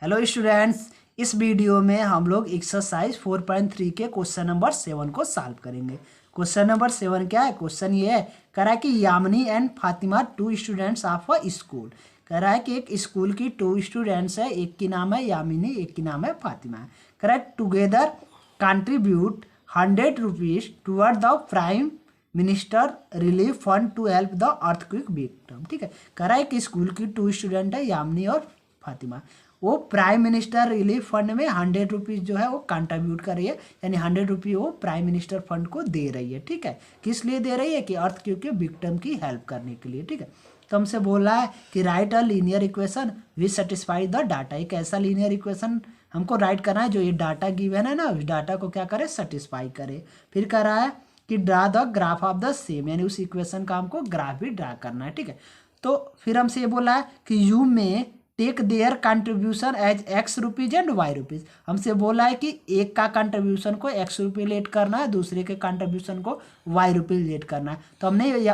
Hello students, इस video में हम लोग एक्सरसाइज 4.3 के क्वेश्चन नंबर 7 को सॉल्व करेंगे। क्वेश्चन नंबर 7 क्या है? क्वेश्चन ये है, कह रहा है कि Yamini and Fatima two students of a school. कह रहा है कि एक स्कूल की टू स्टूडेंट्स है, एक की नाम है यामिनी, एक की नाम है फातिमा। कह रहा है together contribute 100 rupees toward the prime minister relief fund to help the earthquake victim. ठीक है, कह रहा है कि स्कूल की टू स्टूडेंट है यामिनी और फातिमा, वो प्राइम मिनिस्टर रिलीफ फंड में 100 रुपीज़ जो है वो कंट्रीब्यूट कर रही है, यानी 100 रुपये वो प्राइम मिनिस्टर फंड को दे रही है। ठीक है, किस लिए दे रही है? कि अर्थक्वेक के विक्टिम की हेल्प करने के लिए। ठीक है, तो हमसे बोल रहा है कि right a linear equation which satisfy the data. एक ऐसा लीनियर इक्वेशन हमको राइट करना है जो ये डाटा गिवन है ना, उस डाटा को क्या करे? सेटिस्फाई करे। फिर कह रहा है कि draw the graph of the same, यानी उस इक्वेशन का हमको ग्राफ भी ड्रा करना है। ठीक है, तो फिर हमसे ये बोला है कि you may take their contribution as x rupees and y rupees. हमसे बोला है कि एक का कंट्रीब्यूशन को एक्स रुपये लेट करना है, दूसरे के कंट्रीब्यूशन को वाई रुपीज लेट करना है। तो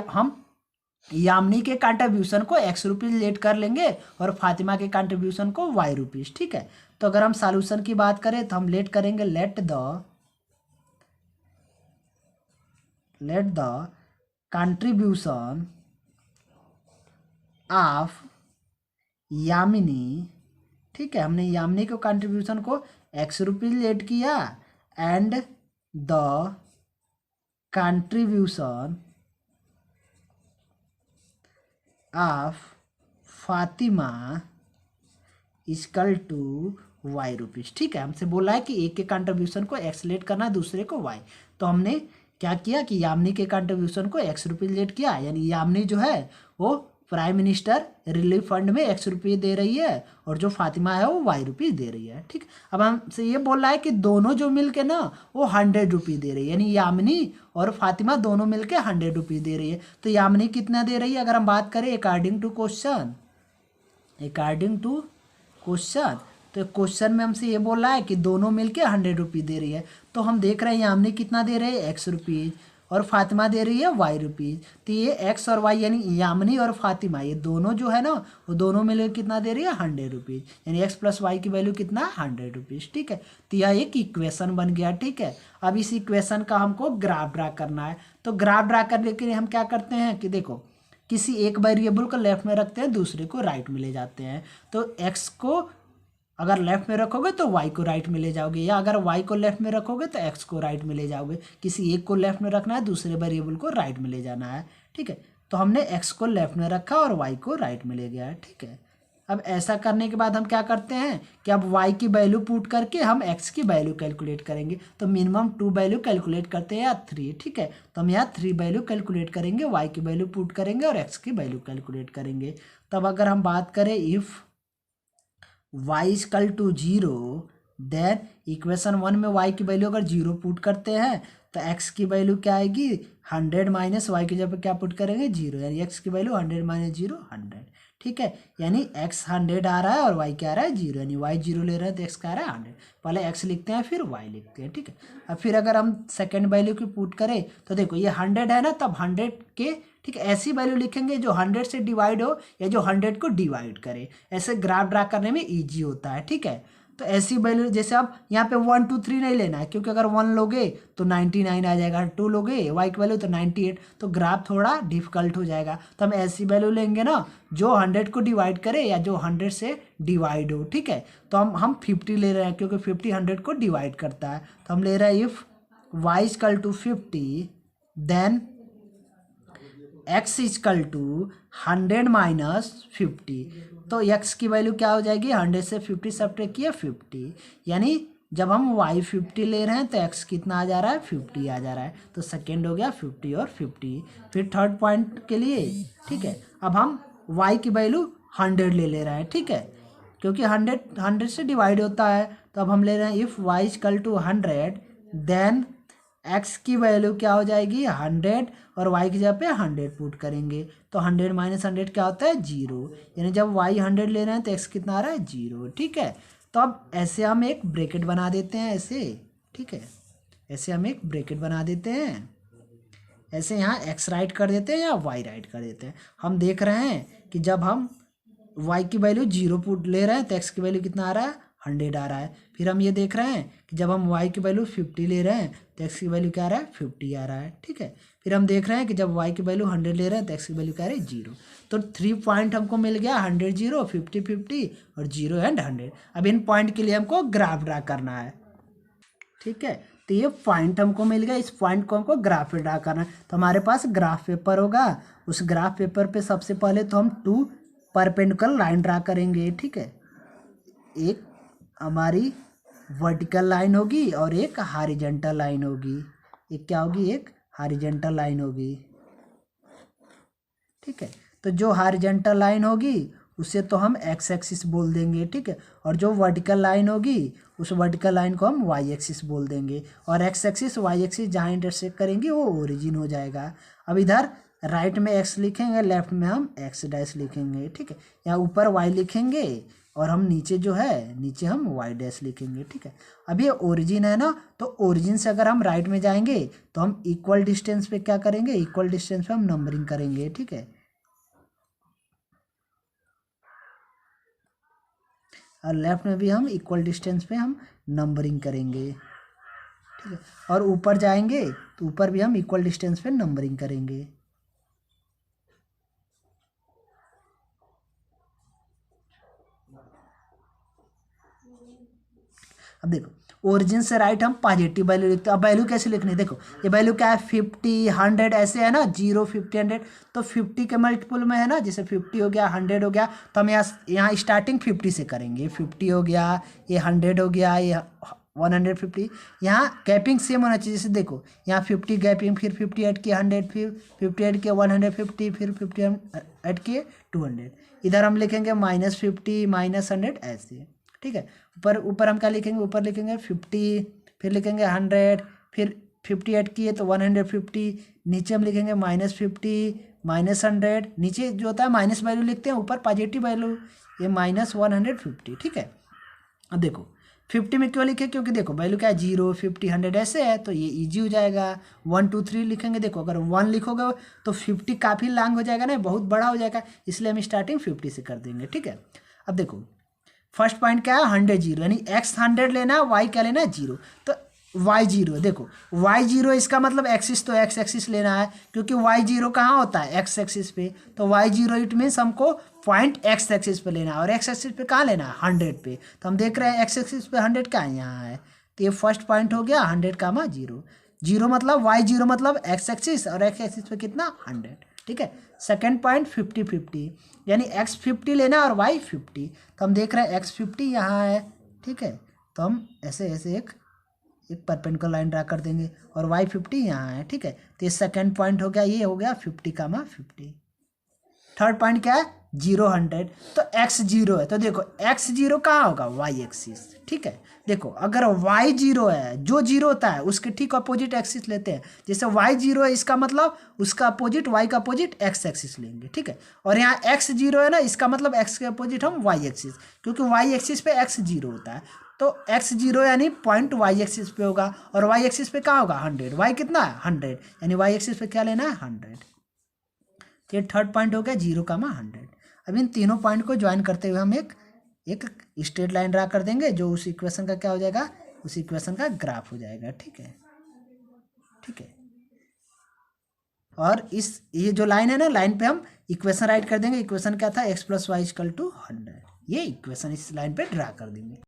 हम यामिनी के कंट्रीब्यूशन को एक्स रुपीज लेट कर लेंगे और फातिमा के कंट्रीब्यूशन को वाई रुपीज। ठीक है, तो अगर हम सॉल्यूशन की बात करें तो हम लेट करेंगे let the contribution of Yamini. ठीक है, हमने यामिनी को कंट्रीब्यूशन को एक्स रुपीज लेट किया and the contribution of Fatima equal to y rupees. ठीक है, हमसे बोला है कि एक के कंट्रीब्यूशन को एक्स लेट करना है, दूसरे को वाई। तो हमने क्या किया कि यामिनी के कंट्रीब्यूशन को एक्स रुपीज लेट किया, यानी यामिनी जो है वो प्राइम मिनिस्टर रिलीफ फंड में एक्स रुपये दे रही है और जो फातिमा है वो वाई रुपीज दे रही है। ठीक, अब हमसे ये बोल रहा है कि दोनों जो मिल के ना वो 100 रुपीज दे रही है, यानी यामिनी और फातिमा दोनों मिल के 100 रुपीज दे रही है। तो यामिनी कितना दे रही है? अगर हम बात करें अकॉर्डिंग टू क्वेश्चन, तो क्वेश्चन में हमसे ये बोल रहा है कि दोनों मिलके 100 रुपीज दे रही है। तो हम देख रहे हैं यामिनी कितना दे रहे हैं? एक्स रुपीज, और फातिमा दे रही है वाई रुपीज। तो ये एक्स और वाई यानी यामिनी और फातिमा ये दोनों जो है ना वो दोनों मिलकर कितना दे रही है? 100 रुपीज, यानी एक्स प्लस वाई की वैल्यू कितना? 100 रुपीज। ठीक है, तो यह एक इक्वेशन बन गया। ठीक है, अब इस इक्वेशन का हमको ग्राफ ड्रा करना है। तो ग्राफ ड्रा करने के लिए हम क्या करते हैं कि देखो, किसी एक वेरिएबल को लेफ्ट में रखते हैं, दूसरे को राइट में ले जाते हैं। तो एक्स को अगर लेफ्ट में रखोगे तो वाई को राइट में ले जाओगे, या अगर वाई को लेफ्ट में रखोगे तो एक्स को राइट में ले जाओगे। किसी एक को लेफ्ट में रखना है, दूसरे वेरिएबल को राइट में ले जाना है। ठीक है, तो हमने एक्स को लेफ्ट में रखा और वाई को राइट में ले गया। ठीक है, अब ऐसा करने के बाद हम क्या करते हैं कि अब वाई की वैल्यू पुट करके हम एक्स की वैल्यू कैलकुलेट करेंगे। तो मिनिमम 2 वैल्यू कैलकुलेट करते हैं या 3। ठीक है, तो हम यहाँ 3 वैल्यू कैलकुलेट करेंगे, वाई की वैल्यू पुट करेंगे और एक्स की वैल्यू कैलकुलेट करेंगे। तब अगर हम बात करें if y equal to 0, then equation 1 में y की वैल्यू अगर 0 पुट करते हैं तो x की वैल्यू क्या आएगी? 100 माइनस वाई की जगह क्या पुट करेंगे? 0, यानी x की वैल्यू 100 माइनस 0 100। ठीक है, यानी x 100 आ रहा है और y क्या आ रहा है? 0, यानी y 0 ले रहे हैं तो x क्या आ रहा है? 100। पहले x लिखते हैं फिर y लिखते हैं। ठीक है, अब फिर अगर हम सेकेंड वैल्यू की पुट करें तो देखो ये 100 है ना, तब 100 के ठीक है ऐसी वैल्यू लिखेंगे जो 100 से डिवाइड हो या जो 100 को डिवाइड करे। ऐसे ग्राफ ड्रा करने में इजी होता है। ठीक है, तो ऐसी वैल्यू जैसे अब यहाँ पे 1 2 3 नहीं लेना है, क्योंकि अगर 1 लोगे तो 99 आ जाएगा, 2 लोगे वाई की वैल्यू तो 98, तो ग्राफ थोड़ा डिफिकल्ट हो जाएगा। तो हम ऐसी वैल्यू लेंगे ना जो 100 को डिवाइड करे या जो 100 से डिवाइड हो। ठीक है, तो हम 50 ले रहे हैं क्योंकि 50 100 को डिवाइड करता है। तो हम ले रहे हैं if y equal to 50 then x equal to 100 minus 50। तो x की वैल्यू क्या हो जाएगी? 100 से 50 सब्ट्रैक्ट किया 50, यानी जब हम y 50 ले रहे हैं तो x कितना आ जा रहा है? 50 आ जा रहा है। तो सेकेंड हो गया 50 और 50। फिर थर्ड पॉइंट के लिए ठीक है, अब हम y की वैल्यू 100 ले रहे हैं। ठीक है, क्योंकि 100 से डिवाइड होता है। तो अब हम ले रहे हैं if y equal to 100 then x की वैल्यू क्या हो जाएगी? 100 और y की जगह पे 100 पुट करेंगे। तो 100 माइनस 100 क्या होता है? 0, यानी जब y 100 ले रहे हैं तो x कितना आ रहा है? 0। ठीक है, तो अब ऐसे हम एक ब्रैकेट बना देते हैं ऐसे। ठीक है, ऐसे हम एक ब्रैकेट बना देते हैं, ऐसे यहाँ x राइट कर देते हैं या y राइट कर देते हैं। हम देख रहे हैं कि जब हम वाई की वैल्यू 0 पुट ले रहे हैं तो एक्स की वैल्यू कितना आ रहा है 100 आ रहा है। फिर हम ये देख रहे हैं कि जब हम वाई की वैल्यू 50 ले रहे हैं तो एक्स की वैल्यू क्या आ रहा है 50 आ रहा है, ठीक है। फिर हम देख रहे हैं कि जब वाई की वैल्यू 100 ले रहे हैं तो एक्स की वैल्यू क्या आ रही है 0। तो 3 पॉइंट हमको मिल गया 100 0 50 50 और 0 एंड 100। अब इन पॉइंट के लिए हमको ग्राफ ड्रा करना है, ठीक है। तो ये पॉइंट हमको मिल गया, इस पॉइंट को हमको ग्राफ पे ड्रा करना है। तो हमारे पास ग्राफ पेपर होगा, उस ग्राफ पेपर पे सबसे पहले तो हम 2 परपेंडिकुलर लाइन ड्रा करेंगे, ठीक है। एक हमारी वर्टिकल लाइन होगी और एक हॉरिजॉन्टल लाइन होगी। एक क्या होगी, एक हॉरिजॉन्टल लाइन होगी, ठीक है। तो जो हॉरिजॉन्टल लाइन होगी उसे तो हम एक्स एक्सिस बोल देंगे, ठीक है। और जो वर्टिकल लाइन होगी उस वर्टिकल लाइन को हम वाई एक्सिस बोल देंगे। और एक्स एक्सिस वाई एक्सिस जहाँ इंटरसेक्ट करेंगे वो ओरिजिन हो जाएगा। अब इधर राइट में एक्स लिखेंगे, लेफ्ट में हम एक्स डैश लिखेंगे, ठीक है। यहाँ ऊपर वाई लिखेंगे और हम नीचे जो है नीचे हम वाई डैश लिखेंगे, ठीक है। अब ये ओरिजिन है ना, तो ओरिजिन से अगर हम राइट में जाएंगे तो हम इक्वल डिस्टेंस पे क्या करेंगे, इक्वल डिस्टेंस पे हम नंबरिंग करेंगे, ठीक है। और लेफ्ट में भी हम इक्वल डिस्टेंस पे हम नंबरिंग करेंगे, ठीक है। और ऊपर जाएंगे तो ऊपर भी हम इक्वल डिस्टेंस पे नंबरिंग करेंगे। अब देखो ओरिजिन से राइट हम पॉजिटिव वैल्यू लिखते हैं। अब वैल्यू कैसे लिखनी है, देखो ये वैल्यू क्या है 50 100 ऐसे है ना, 0 50 100। तो 50 के मल्टीपल में है ना, जैसे 50 हो गया 100 हो गया, तो हम यहाँ स्टार्टिंग 50 से करेंगे। 50 हो गया, ये 100 हो गया, ये 150। यहाँ गैपिंग सेम होना चाहिए। जैसे देखो यहाँ 50 गैपिंग, फिर 50 ऐड किया 100, फिर 50 ऐड किया 150, फिर 50 ऐड किए 200। इधर हम लिखेंगे -50 -100 ऐसे, ठीक है। ऊपर ऊपर हम क्या लिखेंगे, ऊपर लिखेंगे 50, फिर लिखेंगे 100, फिर 50 ऐड किए तो 150। नीचे हम लिखेंगे -50 -100। नीचे जो होता है माइनस वैल्यू लिखते हैं, ऊपर पॉजिटिव वैल्यू, ये -150, ठीक है। अब देखो 50 में क्यों लिखे, क्योंकि देखो वैल्यू क्या है 0 50 100 ऐसे है, तो ये इजी हो जाएगा। 1 2 3 लिखेंगे, देखो अगर 1 लिखोगे तो 50 काफ़ी लॉन्ग हो जाएगा ना, बहुत बड़ा हो जाएगा, इसलिए हम स्टार्टिंग 50 से कर देंगे, ठीक है। अब देखो फर्स्ट पॉइंट क्या है 100 0, यानी एक्स 100 लेना है, वाई क्या लेना है 0। तो वाई 0, देखो वाई 0 इसका मतलब एक्सिस तो एक्स एक्सिस लेना है, क्योंकि वाई 0 कहाँ होता है एक्स एक्सिस पे। तो वाई 0 इट मीन्स हमको पॉइंट एक्स एक्सिस पे लेना है, और एक्स एक्सिस पे कहाँ लेना है 100 पे। तो हम देख रहे हैं एक्स एक्सिस पे 100 क्या है यहाँ है, तो ये फर्स्ट पॉइंट हो गया 100 का 0 0 मतलब वाई 0 मतलब एक्स एक्सिस, और एक्स एक्सिस पे कितना 100, ठीक है। सेकेंड पॉइंट 50 50, यानी एक्स 50 लेना है और वाई 50। तो हम देख रहे हैं एक्स 50 यहाँ है, ठीक है। तो हम ऐसे ऐसे एक परपेंडिकुलर लाइन ड्रा कर देंगे, और वाई 50 यहाँ है, ठीक है। तो ये सेकेंड पॉइंट हो गया, ये हो गया 50 का 50। थर्ड पॉइंट क्या है 0 100, तो एक्स 0 है, तो देखो एक्स 0 कहाँ होगा वाई एक्सिस, ठीक है। देखो अगर वाई 0 है, जो 0 होता है उसके ठीक अपोजिट एक्सिस लेते हैं। जैसे वाई 0 है, इसका मतलब उसका अपोजिट वाई का अपोजिट एक्स एक्सिस लेंगे, ठीक है। और यहाँ एक्स 0 है ना, इसका मतलब एक्स के अपोजिट हम वाई एक्सिस, क्योंकि वाई एक्सिस पे एक्स 0 होता है। तो एक्स 0 यानी पॉइंट वाई एक्सिस पे होगा, और वाई एक्सिस पे कहाँ होगा 100। वाई कितना है 100, यानी वाई एक्सिस पे क्या लेना है 100। ये थर्ड पॉइंट हो गया 0 का 100। अब इन तीनों पॉइंट को ज्वाइन करते हुए हम एक स्ट्रेट लाइन ड्रा कर देंगे, जो उस इक्वेशन का क्या हो जाएगा, उस इक्वेशन का ग्राफ हो जाएगा, ठीक है, ठीक है। और ये जो लाइन है ना, लाइन पे हम इक्वेशन राइट कर देंगे। इक्वेशन क्या था x + y = 100, ये इक्वेशन इस लाइन पे ड्रा कर देंगे।